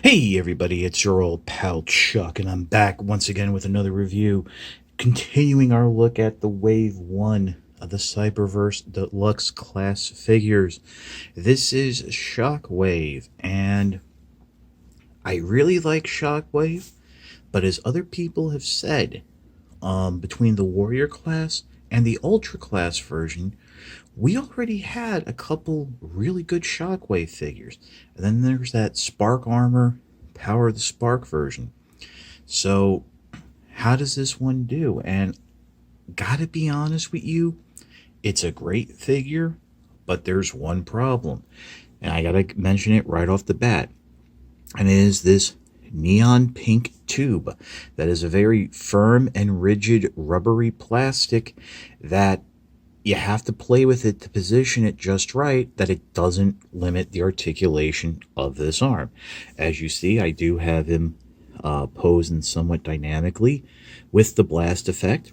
Hey everybody, it's your old pal Chuck, and I'm back once again with another review, continuing our look at the Wave 1 of the Cyberverse Deluxe class figures. This is Shockwave, and I really like Shockwave, but as other people have said, between the Warrior class and the Ultra class version, we already had a couple really good Shockwave figures. And then there's that Spark Armor, Power of the Spark version. So, how does this one do? And gotta be honest with you, it's a great figure, but there's one problem. And I gotta mention it right off the bat. And it is this neon pink tube that is a very firm and rigid rubbery plastic that you have to play with it to position it just right that it doesn't limit the articulation of this arm. As you see, I do have him posing somewhat dynamically with the blast effect.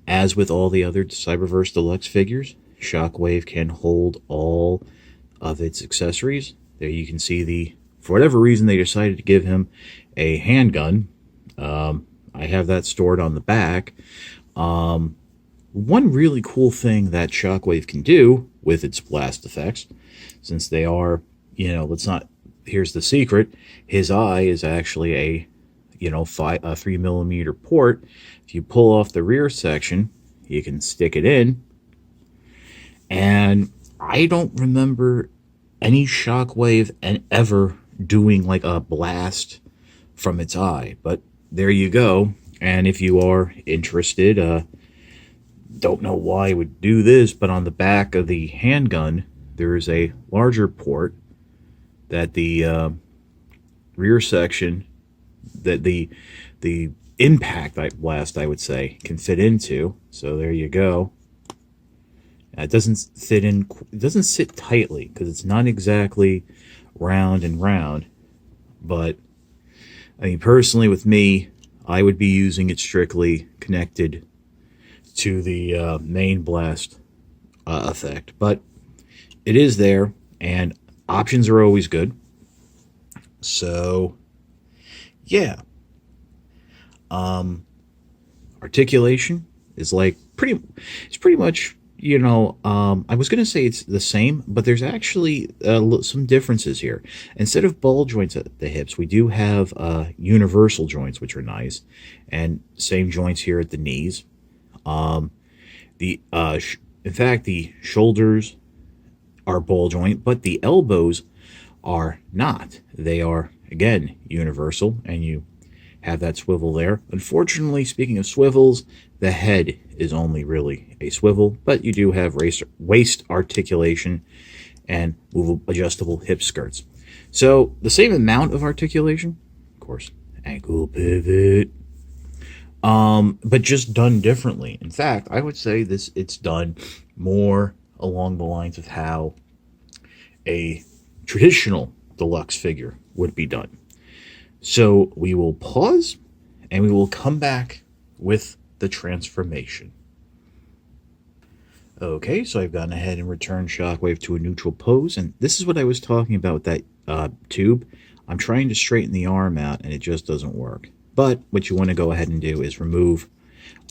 As with all the other Cyberverse Deluxe figures, Shockwave can hold all of its accessories. There you can see for whatever reason they decided to give him a handgun. I have that stored on the back. One really cool thing that Shockwave can do with its blast effects, since they are, here's the secret, his eye is actually a 3mm port. If you pull off the rear section, you can stick it in. And I don't remember any Shockwave ever doing like a blast from its eye, but there you go. And if you are interested, don't know why I would do this, but on the back of the handgun, there is a larger port that the rear section, that the impact blast, I would say, can fit into. So there you go. It doesn't fit in. It doesn't sit tightly because it's not exactly round and round. But I mean, personally, with me, I would be using it strictly connected to the main blast effect, but it is there, and options are always good. So, yeah, articulation is like it's pretty much, I was gonna say it's the same, but there's actually some differences here. Instead of ball joints at the hips, we do have universal joints, which are nice, and same joints here at the knees. In fact, the shoulders are ball joint, but the elbows are not. They are, again, universal, and you have that swivel there. Unfortunately, speaking of swivels, the head is only really a swivel, but you do have waist articulation and adjustable hip skirts. So the same amount of articulation, of course, ankle pivot, but just done differently. In fact, I would say it's done more along the lines of how a traditional deluxe figure would be done. So we will pause and we will come back with the transformation. Okay, so I've gone ahead and returned Shockwave to a neutral pose, and this is what I was talking about with that tube. I'm trying to straighten the arm out and it just doesn't work. But what you want to go ahead and do is remove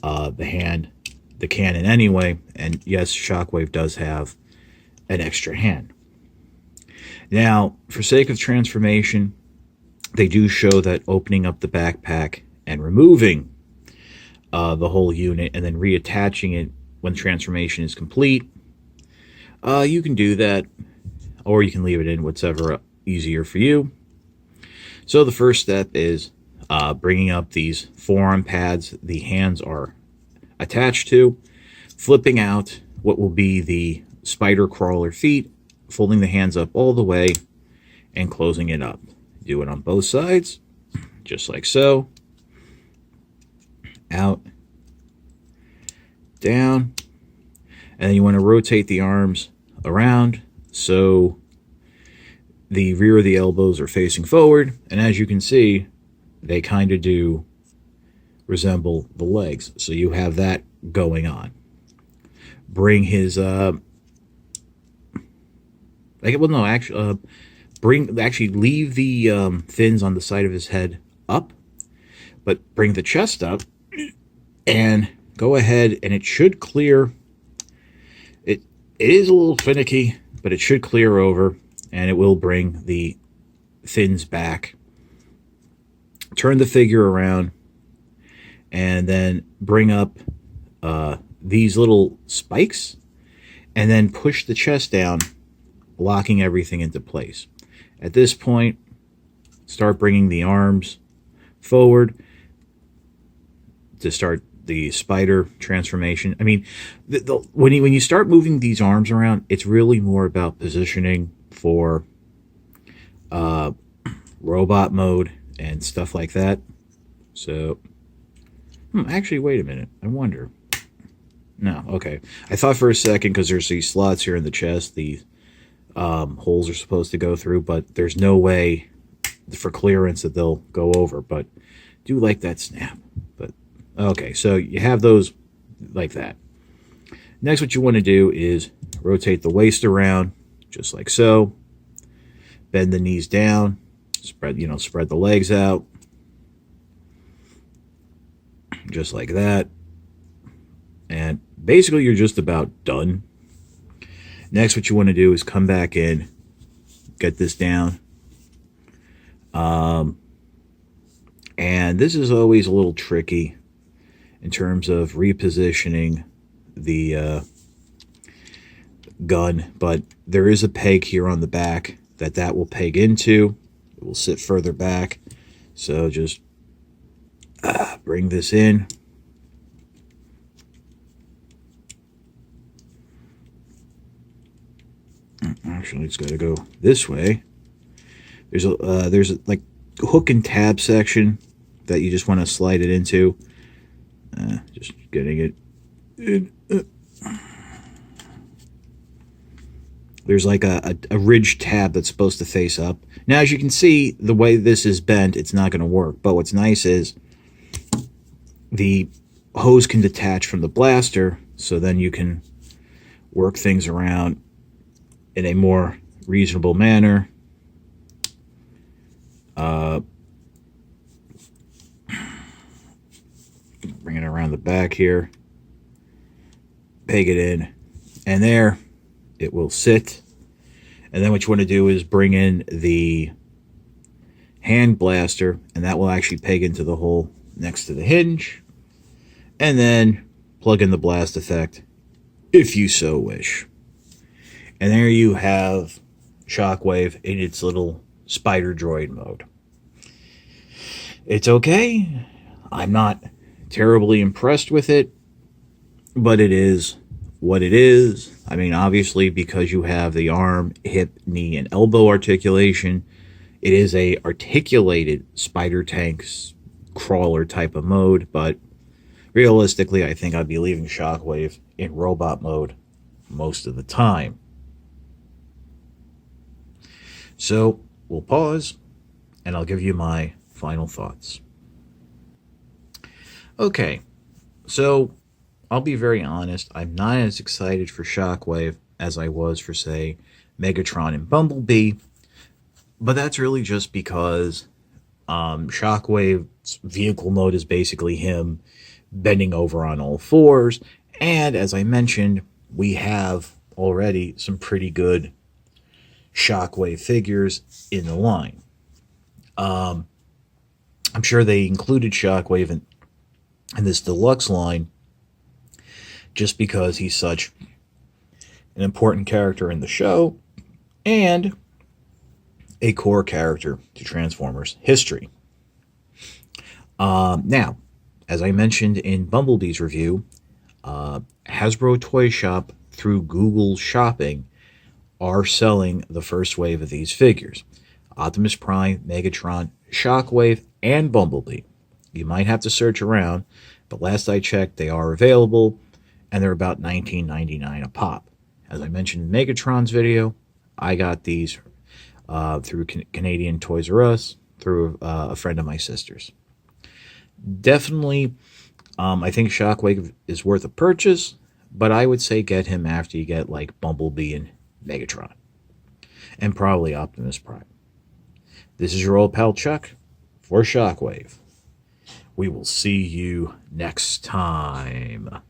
the cannon anyway. And yes, Shockwave does have an extra hand. Now, for sake of transformation, they do show that opening up the backpack and removing the whole unit and then reattaching it when transformation is complete, you can do that, or you can leave it in, whatever easier for you. So the first step is bringing up these forearm pads the hands are attached to, flipping out what will be the spider crawler feet, folding the hands up all the way, and closing it up. Do it on both sides, just like so. Out, down, and then you want to rotate the arms around so the rear of the elbows are facing forward, and as you can see, they kind of do resemble the legs. So you have that going on. Bring his actually leave the fins on the side of his head up, but bring the chest up and go ahead, and it should clear. It is a little finicky, but it should clear over, and it will bring the fins back. Turn the figure around, and then bring up these little spikes, and then push the chest down, locking everything into place. At this point, start bringing the arms forward to start the spider transformation. I mean, when you start moving these arms around, it's really more about positioning for robot mode and stuff like that. So, actually, wait a minute. I wonder. No, okay. I thought for a second, because there's these slots here in the chest, the holes are supposed to go through, but there's no way for clearance that they'll go over. But do like that snap. But okay, so you have those like that. Next, what you want to do is rotate the waist around, just like so. Bend the knees down. Spread the legs out, just like that. And basically, you're just about done. Next, what you want to do is come back in, get this down. And this is always a little tricky in terms of repositioning the gun, but there is a peg here on the back that will peg into. It will sit further back. So just bring this in. Actually, it's got to go this way. There's a like hook and tab section that you just want to slide it into. Just getting it in. There's like a ridge tab that's supposed to face up. Now, as you can see, the way this is bent, it's not going to work. But what's nice is the hose can detach from the blaster, so then you can work things around in a more reasonable manner. Bring it around the back here. Peg it in. And there it will sit. And then what you want to do is bring in the hand blaster, and that will actually peg into the hole next to the hinge. And then plug in the blast effect if you so wish. And there you have Shockwave in its little spider droid mode. It's okay. I'm not terribly impressed with it, but it is what it is. I mean, obviously, because you have the arm, hip, knee, and elbow articulation, it is a articulated spider tanks crawler type of mode, but realistically, I think I'd be leaving Shockwave in robot mode most of the time. So, we'll pause, and I'll give you my final thoughts. Okay, so I'll be very honest, I'm not as excited for Shockwave as I was for, say, Megatron and Bumblebee, but that's really just because Shockwave's vehicle mode is basically him bending over on all fours, and as I mentioned, we have already some pretty good Shockwave figures in the line. I'm sure they included Shockwave in this deluxe line just because he's such an important character in the show and a core character to Transformers history. Now, as I mentioned in Bumblebee's review, Hasbro Toy Shop through Google Shopping are selling the first wave of these figures. Optimus Prime, Megatron, Shockwave, and Bumblebee. You might have to search around, but last I checked, they are available, and they're about $19.99 a pop. As I mentioned in Megatron's video, I got these through Canadian Toys R Us, through a friend of my sister's. Definitely, I think Shockwave is worth a purchase, but I would say get him after you get like Bumblebee and Megatron. and probably Optimus Prime. This is your old pal Chuck for Shockwave. We will see you next time.